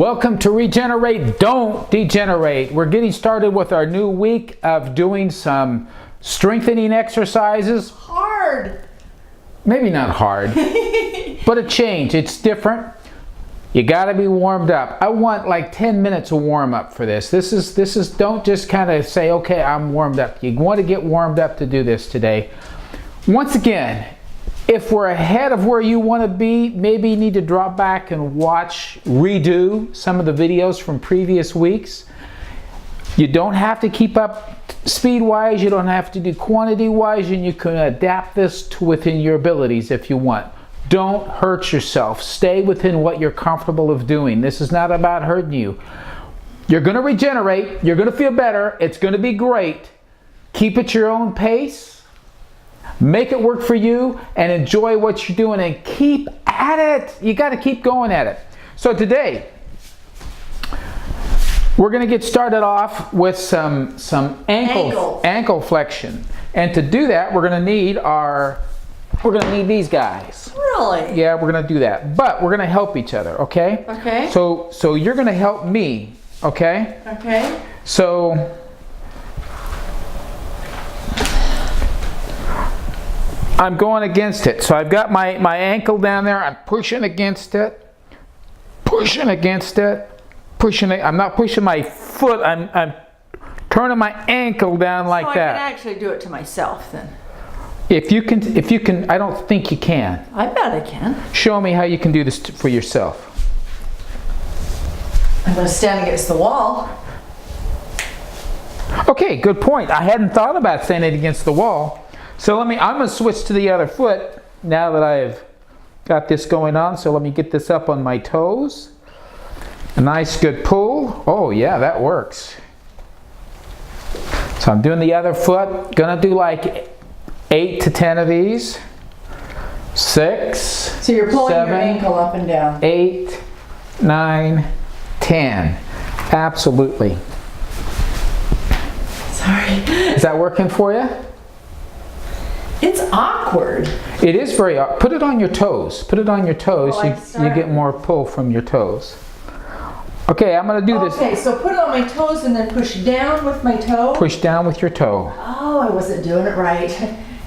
Welcome to Regenerate, Don't Degenerate. We're getting started with our new week of doing some strengthening exercises. Hard. Maybe not hard, but a change. It's different. You got to be warmed up. I want like 10 minutes of warm up for this. This is don't just kind of say, okay, I'm warmed up. You want to get warmed up to do this today. Once again, if we're ahead of where you want to be, maybe you need to drop back and redo some of the videos from previous weeks. You don't have to keep up speed-wise, you don't have to do quantity-wise, and you can adapt this to within your abilities if you want. Don't hurt yourself. Stay within what you're comfortable of doing. This is not about hurting you. You're going to regenerate. You're going to feel better. It's going to be great. Keep it your own pace. Make it work for you and enjoy what you're doing and keep at it. You got to keep going at it. So today, we're going to get started off with some ankle flexion. And to do that, we're going to need these guys. Really? Yeah, we're going to do that. But we're going to help each other, okay? Okay. So you're going to help me, okay? Okay. So I'm going against it. So I've got my ankle down there. I'm pushing against it. Pushing against it. Pushing it. I'm not pushing my foot. I'm turning my ankle down like that. I can actually do it to myself then. If you can, I don't think you can. I bet I can. Show me how you can do this for yourself. I'm going to stand against the wall. Okay, good point. I hadn't thought about standing against the wall. So I'm going to switch to the other foot now that I've got this going on. So let me get this up on my toes. A nice good pull. Oh yeah, that works. So I'm doing the other foot. Gonna do like 8 to 10 of these. 6. So you're pulling 7, your ankle up and down. 8, 9, 10. Absolutely. Sorry. Is that working for you? It's awkward. It is very awkward. Put it on your toes. Put it on your toes. Oh, you get more pull from your toes. Okay, I'm going to do this. Okay, so put it on my toes and then push down with my toe. Push down with your toe. Oh, I wasn't doing it right.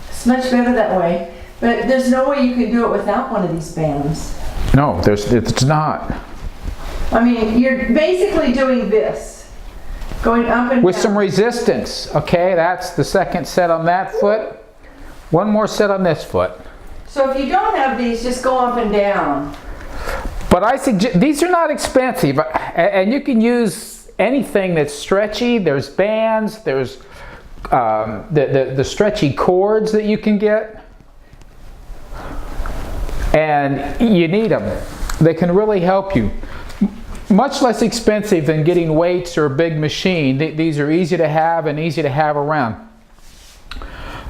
It's much better that way. But there's no way you can do it without one of these bands. No, it's not. I mean, you're basically doing this. Going up and down. With some resistance. Okay, that's the second set on that foot. One more set on this foot. So if you don't have these, just go up and down. But I suggest, these are not expensive, and you can use anything that's stretchy. There's bands, there's the stretchy cords that you can get. And you need them. They can really help you. Much less expensive than getting weights or a big machine. These are easy to have and easy to have around.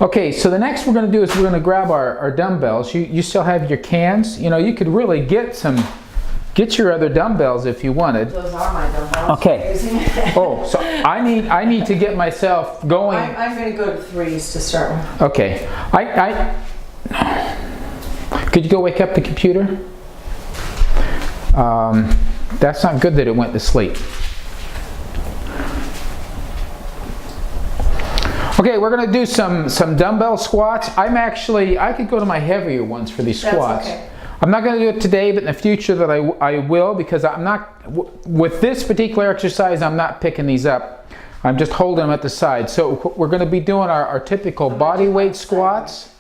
Okay, so the next we're going to do is we're going to grab our dumbbells. You still have your cans. You know, you could really get your other dumbbells if you wanted. Those are my dumbbells. Okay. Oh, so I need to get myself going. I'm going to go to 3s to start with. Okay. Could you go wake up the computer? That's not good that it went to sleep. Okay, we're going to do some dumbbell squats. I could go to my heavier ones for these squats. That's okay. I'm not going to do it today, but in the future that I will, because I'm not, with this particular exercise, I'm not picking these up. I'm just holding them at the side. So we're going to be doing our typical body weight squats,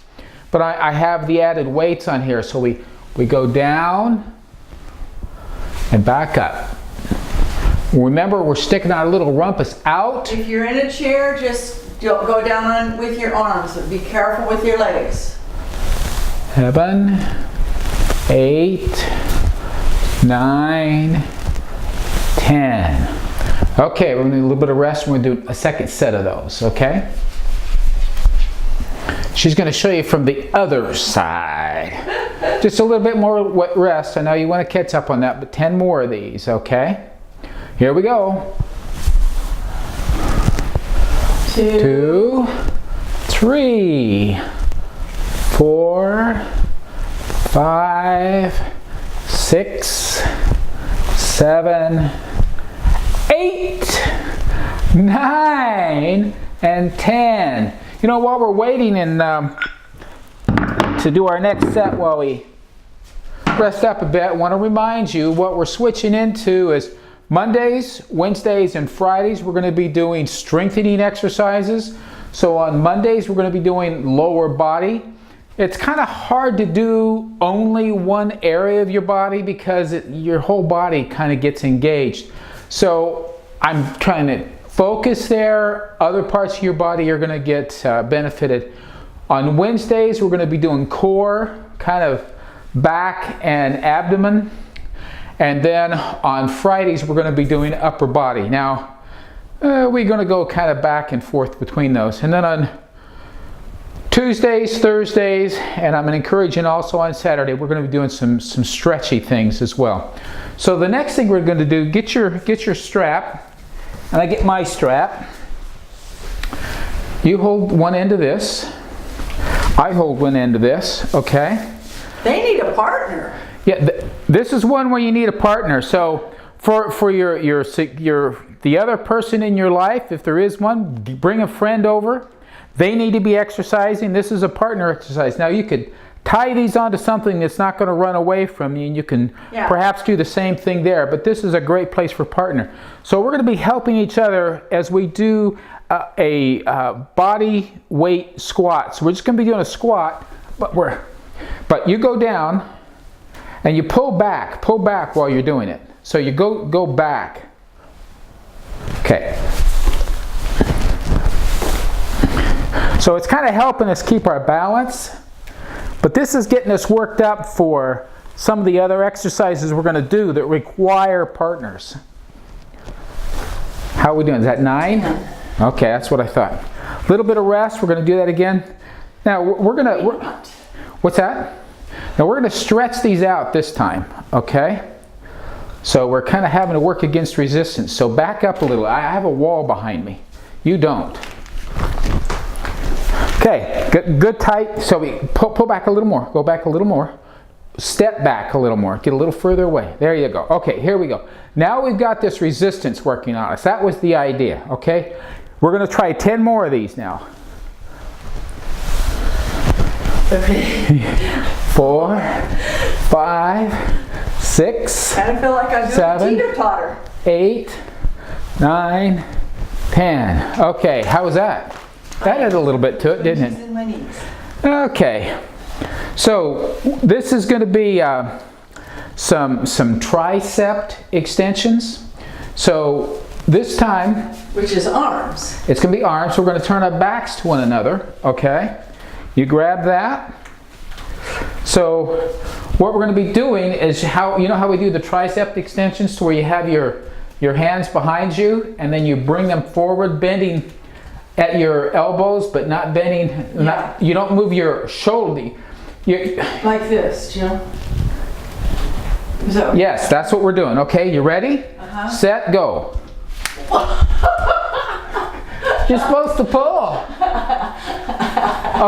but I have the added weights on here. So we go down and back up. Remember, we're sticking our little rumpus out. If you're in a chair, just go down with your arms. Be careful with your legs. 7, 8, 9, 10. Okay, we're going to need a little bit of rest. We're going to do a second set of those, okay? She's going to show you from the other side. Just a little bit more rest. I know you want to catch up on that, but 10 more of these, okay? Here we go. 2, 3, 4, 5, 6, 7, 8, 9, and 10. You know, while we're waiting to do our next set while we rest up a bit, I want to remind you what we're switching into is Mondays, Wednesdays, and Fridays we're going to be doing strengthening exercises. So on Mondays we're going to be doing lower body. It's kind of hard to do only one area of your body because your whole body kind of gets engaged. So I'm trying to focus there. Other parts of your body are going to get benefited. On Wednesdays we're going to be doing core, kind of back and abdomen. And then on Fridays we're going to be doing upper body. Now we're going to go kind of back and forth between those. And then on Tuesdays, Thursdays, and I'm encouraging also on Saturday, we're going to be doing some stretchy things as well. So the next thing we're going to do, get your strap, and I get my strap. You hold one end of this. I hold one end of this. Okay. They need a partner. Yeah, this is one where you need a partner. So for the other person in your life, if there is one, bring a friend over. They need to be exercising. This is a partner exercise. Now you could tie these onto something that's not going to run away from you, and you can perhaps do the same thing there. But this is a great place for partner. So we're going to be helping each other as we do a body weight squat. So we're just going to be doing a squat, but you go down and you pull back while you're doing it. So you go back. Okay. So it's kind of helping us keep our balance, but this is getting us worked up for some of the other exercises we're going to do that require partners. How are we doing? Is that 9? Okay, that's what I thought. A little bit of rest. We're going to do that again. Now what's that? Now we're going to stretch these out this time. Okay. So we're kind of having to work against resistance. So back up a little. I have a wall behind me. You don't. Okay, good tight. So we pull back a little more. Go back a little more. Step back a little more. Get a little further away. There you go. Okay, here we go. Now we've got this resistance working on us. That was the idea. Okay, we're going to try 10 more of these now. 4, 5, 6. I feel like I'm doing teeter-totter. 8, 9, 10. Okay, how was that? That had a little bit to it, didn't it? My knees. Okay, so this is going to be some tricep extensions. So this time, which is arms. It's going to be arms. We're going to turn our backs to one another. Okay, you grab that. So what we're going to be doing is how we do the tricep extensions, to where you have your hands behind you and then you bring them forward, bending at your elbows, but not bending. Yeah. You don't move your shoulder. Like this, Jim. Yes, that's what we're doing. Okay, you ready? Set, go. You're supposed to pull.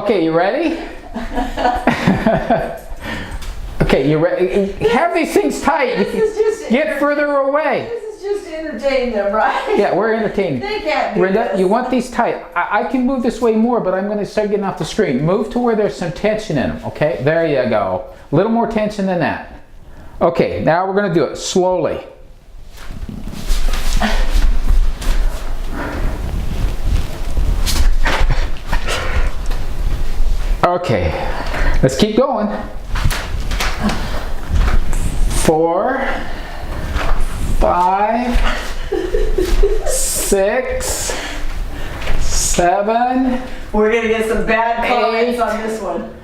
Okay, you ready? Okay, you ready? Have these things tight. Get further away. Just entertain them, right? Yeah, we're entertaining. They can't do Brenda, this. you want these tight. I can move this way more, but I'm going to start getting off the screen. Move to where there's some tension in them, okay? There you go. A little more tension than that. Okay, now we're going to do it slowly. Okay, let's keep going. 4, 5, 6, 7. We're gonna get some bad comments on this one.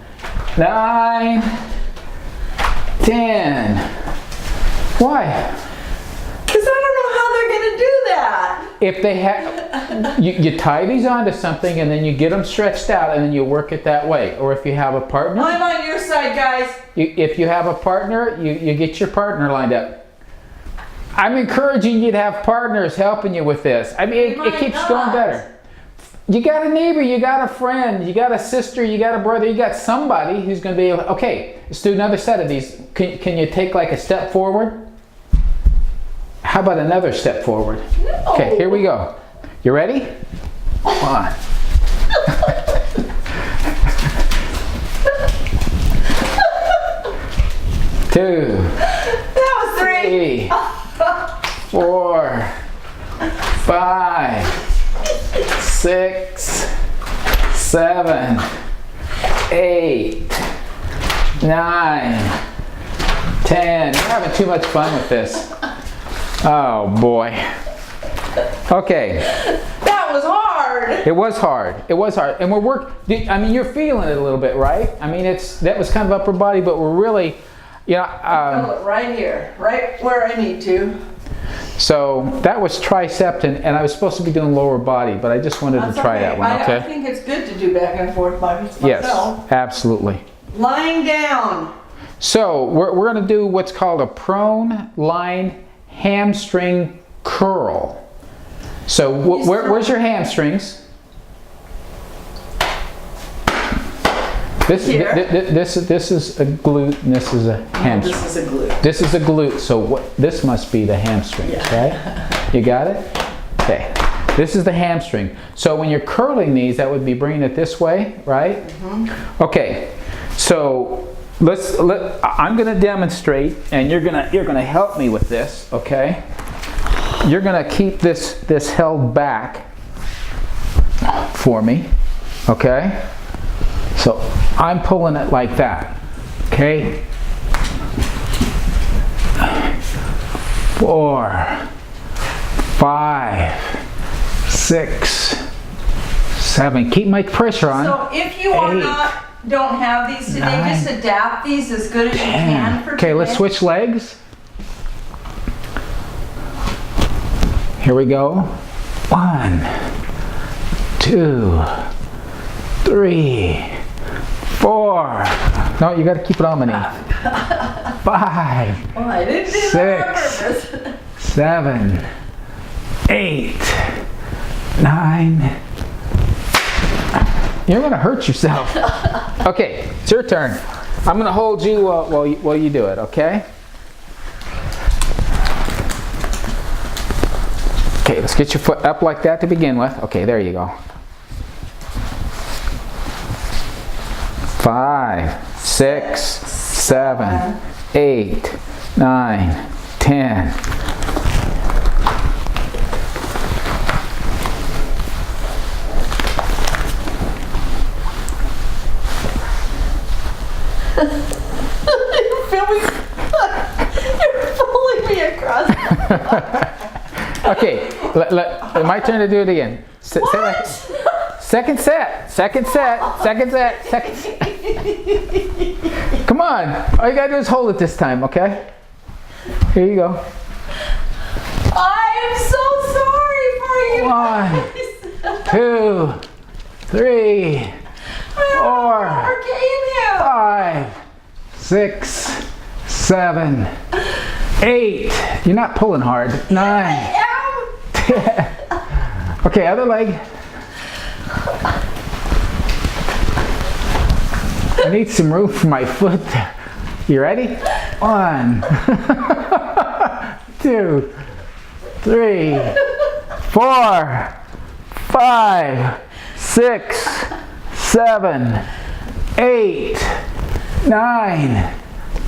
9, 10. Why? Because I don't know how they're gonna do that. If they have, you tie these onto something and then you get them stretched out and then you work it that way. Or if you have a partner. I'm on your side, guys. If you have a partner, you get your partner lined up. I'm encouraging you to have partners helping you with this. I mean, it keeps going better. You got a neighbor, you got a friend, you got a sister, you got a brother, you got somebody who's going to be able. Okay, let's do another set of these. Can you take like a step forward? How about another step forward? No. Okay, here we go. You ready? 1. 2. That was 3. 4. 5. 6. 7. 8. 9. 10. You're having too much fun with this. Oh boy. Okay. That was hard. It was hard. It was hard. And I mean, you're feeling it a little bit, right? I mean, that was kind of upper body, but we're really, you know. I feel it right here, right where I need to. So that was tricep, and I was supposed to be doing lower body, but I just wanted to try that one, okay? I think it's good to do back and forth by myself. Yes, absolutely. Lying down. So we're going to do what's called a prone line hamstring curl. So where's your hamstrings? This is a glute and this is a hamstring. This is a glute. This is a glute, so this must be the hamstrings, right? You got it? Okay. This is the hamstring. So when you're curling these, that would be bringing it this way, right? Mm-hmm. Okay. So I'm going to demonstrate, and you're going to help me with this, okay? You're going to keep this held back for me, okay? So I'm pulling it like that, okay? 4, 5, 6, 7. Keep my pressure on. So if you don't have these today, 9, just adapt these as good as 10. You can for today. Okay, let's switch legs. Here we go. 1, 2, 3, 4. No, you got to keep it on my knee. 5, well, I didn't do 6, that on purpose. 7, 8, 9. You're going to hurt yourself. Okay, it's your turn. I'm going to hold you while you do it, okay? Okay, let's get your foot up like that to begin with. Okay, there you go. 5, 6, 7, 8, 9, 10. You're pulling me across. Okay, my turn to do it again. What? Second set. Come on. All you gotta do is hold it this time, okay? Here you go. I'm so sorry for you. 1, 2, 3, 4, 5, 6, 7, 8. You're not pulling hard. 9. I am. 10. Okay, other leg. I need some room for my foot. You ready? 1, 2, 3, 4, 5, 6, 7, 8, 9,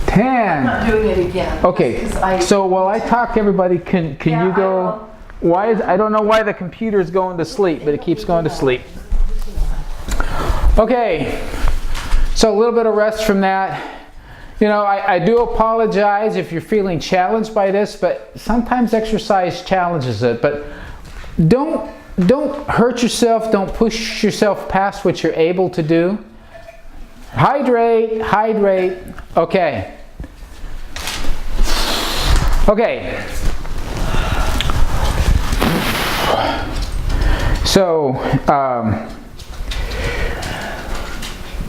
10. I'm not doing it again. Okay, so while I talk, everybody, can you go? I don't know why the computer is going to sleep, but it keeps going to sleep. Okay, so a little bit of rest from that. You know, I do apologize if you're feeling challenged by this, but sometimes exercise challenges it. But don't hurt yourself. Don't push yourself past what you're able to do. Hydrate. Okay. So,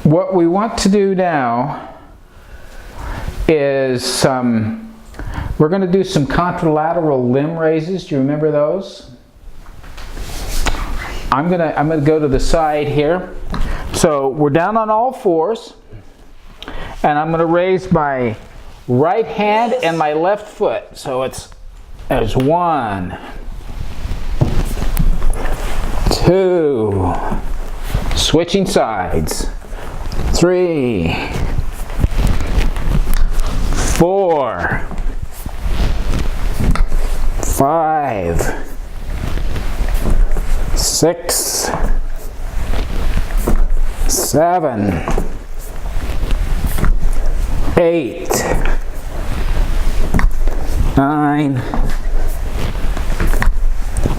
what we want to do now is we're going to do some contralateral limb raises. Do you remember those? I'm gonna go to the side here. So we're down on all fours, and I'm going to raise my right hand and my left foot. So it's There's 1, 2, switching sides, 3, 4, 5, 6, 7, 8, 9,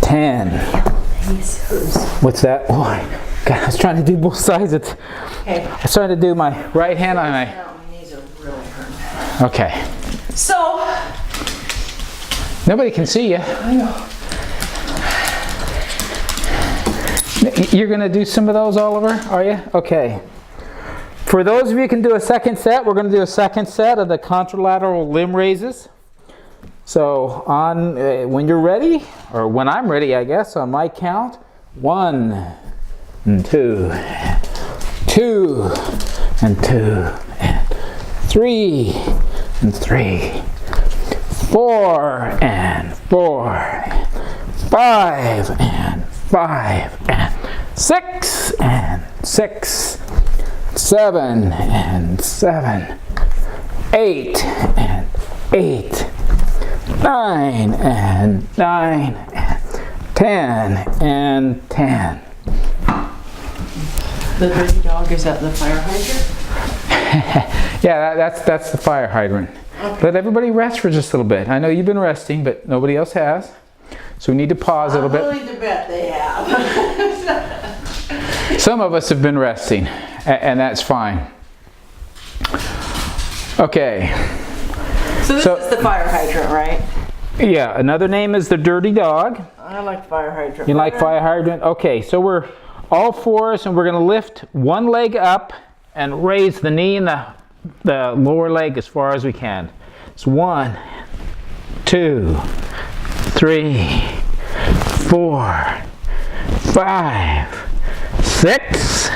10. What's that? Oh, God, I was trying to do both sides. Okay. I was trying to do my right hand on my... My knees are really hurting. Okay. So, Nobody can see you. I know. You're going to do some of those, Oliver, are you? Okay. For those of you who can do a second set, we're going to do a second set of the contralateral limb raises. So when you're ready, or when I'm ready, I guess, on my count, 1 and 2, 2 and 2, and 3 and 3, 4 and 4, 5 and 5, and 6 and 6, 7 and 7, 8 and 8, 9 and 9, 10 and 10. The dirty dog is at the fire hydrant? Yeah, that's the fire hydrant. Okay. Let everybody rest for just a little bit. I know you've been resting, but nobody else has. So we need to pause a little bit. I'm willing to bet they have. Some of us have been resting, and that's fine. Okay. So this is the fire hydrant, right? Yeah, another name is the dirty dog. I like fire hydrant. You like fire hydrant? Okay, so we're all fours, and we're going to lift one leg up and raise the knee and the lower leg as far as we can. It's 1, 2, 3, 4, 5, 6,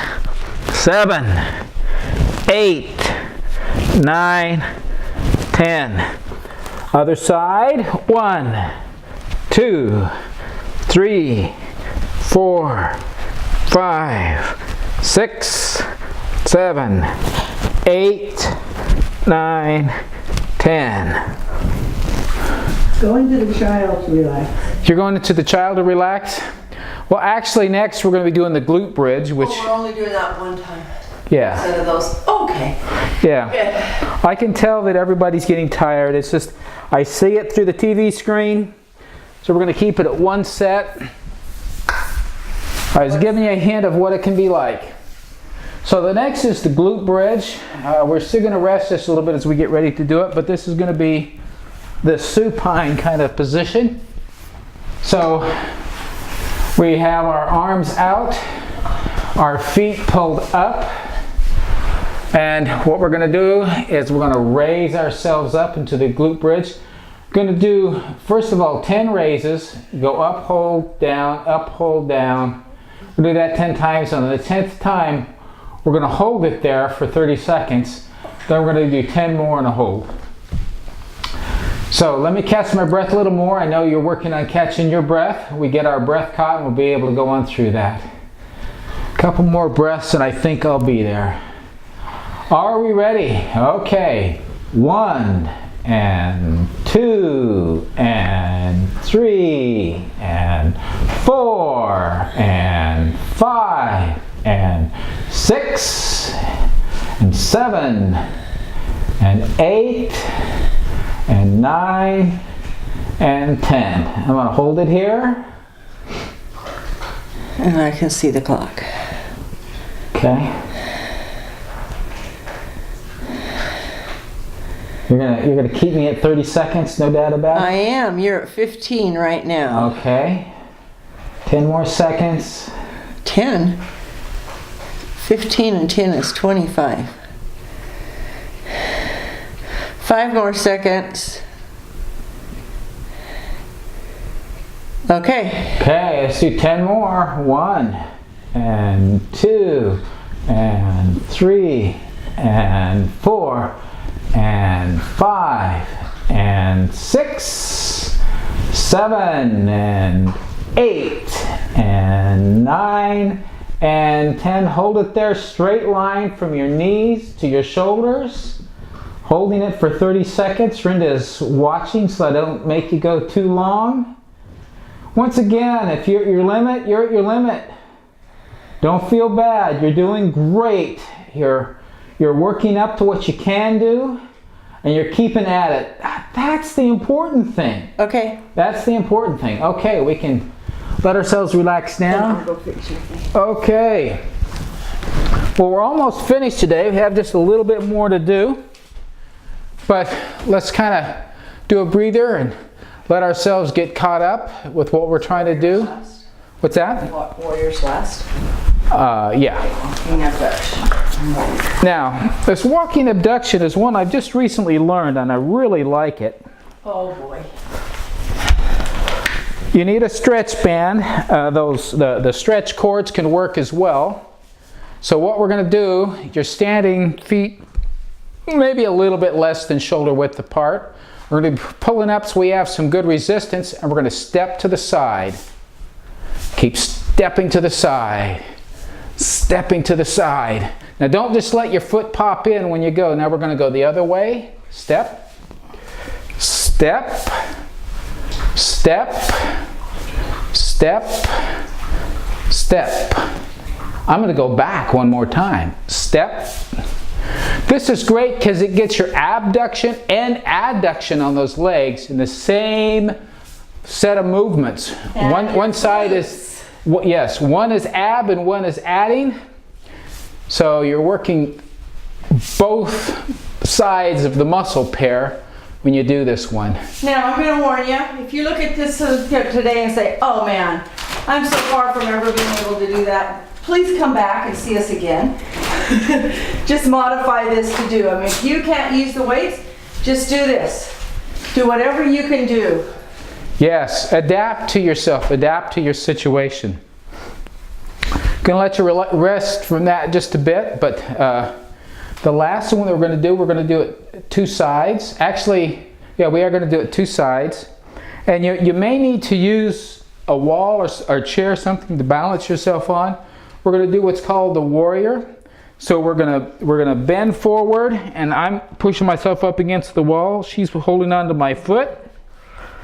7, 8, 9, 10. Other side. 1, 2, 3, 4, 5, 6, 7, 8, 9, 10. Going to the child to relax. You're going into the child to relax? Well, actually, next we're going to be doing the glute bridge, which... Oh, we're only doing that one time. Yeah. Instead of those. Okay. Yeah. Good. I can tell that everybody's getting tired. It's just, I see it through the TV screen. So we're going to keep it at one set. I was giving you a hint of what it can be like. So the next is the glute bridge. We're still going to rest just a little bit as we get ready to do it, but this is going to be the supine kind of position. So we have our arms out, our feet pulled up, and what we're going to do is we're going to raise ourselves up into the glute bridge. We're going to do, first of all, 10 raises. Go up, hold, down, up, hold, down. We'll do that 10 times. On the 10th time, we're going to hold it there for 30 seconds. Then we're going to do 10 more and a hold. So let me catch my breath a little more. I know you're working on catching your breath. We get our breath caught and we'll be able to go on through that. A couple more breaths and I think I'll be there. Are we ready? Okay. 1 and 2 and 3 and 4 and 5 and 6 and 7 and 8 and 9 and 10. I'm going to hold it here. And I can see the clock. Okay. You're gonna keep me at 30 seconds, no doubt about it? I am. You're at 15 right now. Okay. 10 more seconds. 10? 15 and 10 is 25. 5 more seconds. Okay. Okay, let's do 10 more. 1 and 2 and 3 and 4 and 5 and 6 7 and 8 and 9 and 10. Hold it there, straight line from your knees to your shoulders. Holding it for 30 seconds. Rinda's watching so I don't make you go too long. Once again, if you're at your limit, you're at your limit. Don't feel bad. You're doing great. You're working up to what you can do, and you're keeping at it. That's the important thing. Okay. That's the important thing. Okay, we can let ourselves relax now. Okay. Well, we're almost finished today. We have just a little bit more to do. But let's kind of do a breather and let ourselves get caught up with what we're trying to do. What's that? Warriors last. Yeah. Walking abduction. Now, this walking abduction is one I've just recently learned, and I really like it. Oh boy. You need a stretch band. The stretch cords can work as well. So what we're going to do, you're standing feet maybe a little bit less than shoulder width apart. We're going to be pulling up so we have some good resistance, and we're going to step to the side. Keep stepping to the side. Stepping to the side. Now don't just let your foot pop in when you go. Now we're going to go the other way. Step. Step. Step. Step. Step. I'm going to go back one more time. Step. This is great because it gets your abduction and adduction on those legs in the same set of movements. One side is, yes, one is ab and one is adding. So you're working both sides of the muscle pair when you do this one. Now I'm going to warn you, if you look at this today and say, oh man, I'm so far from ever being able to do that, please come back and see us again. Just modify this to do. I mean, if you can't use the weights, just do this. Do whatever you can do. Yes, adapt to yourself, adapt to your situation. Going to let you rest from that just a bit, but the last one that we're going to do it two sides. Actually, yeah, we are going to do it two sides. And you may need to use a wall or a chair, something to balance yourself on. We're going to do what's called the warrior. So we're gonna bend forward, and I'm pushing myself up against the wall. She's holding onto my foot.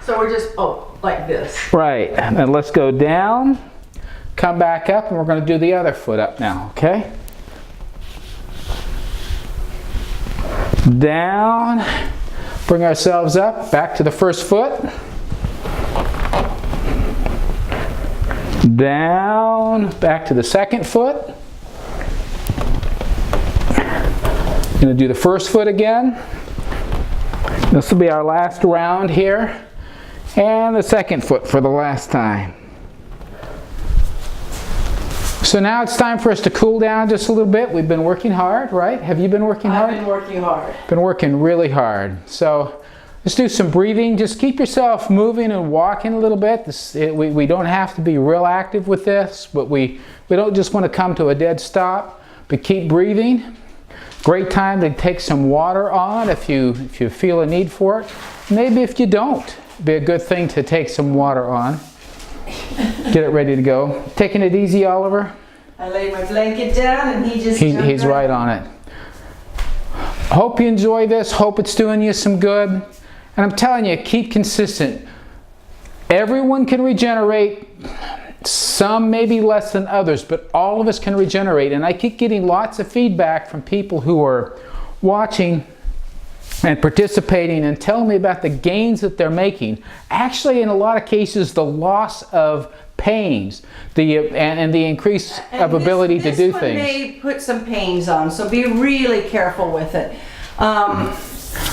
So we're just, like this. Right, and let's go down, come back up, and we're going to do the other foot up now, okay? Down, bring ourselves up, back to the first foot. Down, back to the second foot. Going to do the first foot again. This will be our last round here. And the second foot for the last time. So now it's time for us to cool down just a little bit. We've been working hard, right? Have you been working hard? I've been working hard. Been working really hard. So let's do some breathing. Just keep yourself moving and walking a little bit. We don't have to be real active with this, but we don't just want to come to a dead stop, but keep breathing. Great time to take some water on if you feel a need for it. Maybe if you don't, it'd be a good thing to take some water on. Get it ready to go. Taking it easy, Oliver? I laid my blanket down and he's right. Right on it. Hope you enjoy this. Hope it's doing you some good. And I'm telling you, keep consistent. Everyone can regenerate. Some maybe less than others, but all of us can regenerate. And I keep getting lots of feedback from people who are watching and participating and telling me about the gains that they're making. Actually, in a lot of cases, the loss of pains, and the increase of ability to do things. This one may put some pains on, so be really careful with it.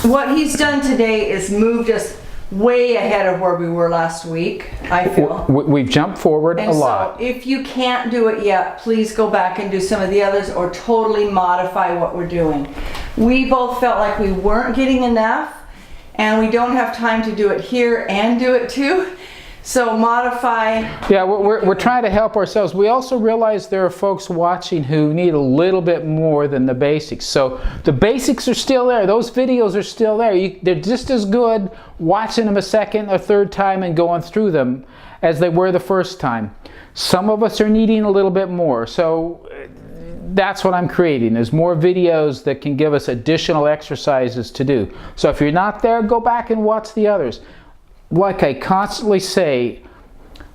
What he's done today is moved us way ahead of where we were last week, I feel. We've jumped forward a lot. So if you can't do it yet, please go back and do some of the others or totally modify what we're doing. We both felt like we weren't getting enough, and we don't have time to do it here and do it too. So modify. Yeah, we're trying to help ourselves. We also realize there are folks watching who need a little bit more than the basics. So the basics are still there. Those videos are still there. They're just as good watching them a second or third time and going through them as they were the first time. Some of us are needing a little bit more. So that's what I'm creating. There's more videos that can give us additional exercises to do. So if you're not there, go back and watch the others. Like I constantly say,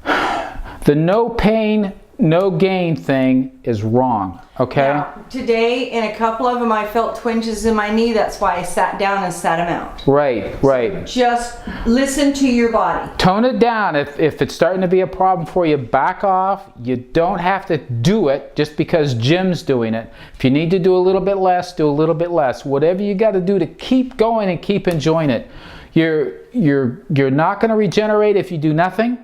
the no pain, no gain thing is wrong, okay? Yeah. Today, in a couple of them, I felt twinges in my knee. That's why I sat down and sat them out. Right, right. Just listen to your body. Tone it down. If it's starting to be a problem for you, back off. You don't have to do it just because Jim's doing it. If you need to do a little bit less, do a little bit less. Whatever you got to do to keep going and keep enjoying it. You're not going to regenerate if you do nothing,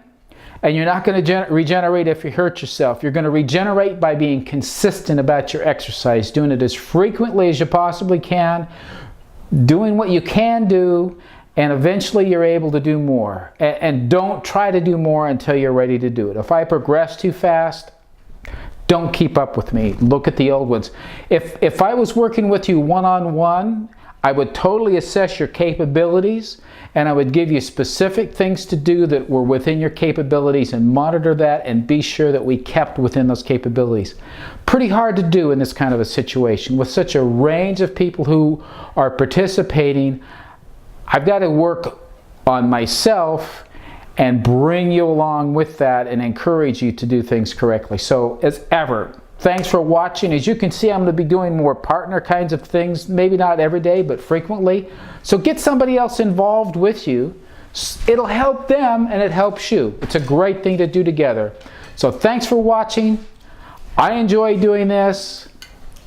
and you're not going to regenerate if you hurt yourself. You're going to regenerate by being consistent about your exercise, doing it as frequently as you possibly can, doing what you can do, and eventually you're able to do more. And don't try to do more until you're ready to do it. If I progress too fast, don't keep up with me. Look at the old ones. If I was working with you one-on-one, I would totally assess your capabilities, and I would give you specific things to do that were within your capabilities and monitor that and be sure that we kept within those capabilities. Pretty hard to do in this kind of a situation. With such a range of people who are participating, I've got to work on myself and bring you along with that and encourage you to do things correctly. So as ever, thanks for watching. As you can see, I'm going to be doing more partner kinds of things, maybe not every day, but frequently. So get somebody else involved with you. It'll help them and it helps you. It's a great thing to do together. So thanks for watching. I enjoy doing this.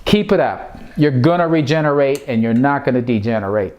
Keep it up. You're going to regenerate and you're not going to degenerate.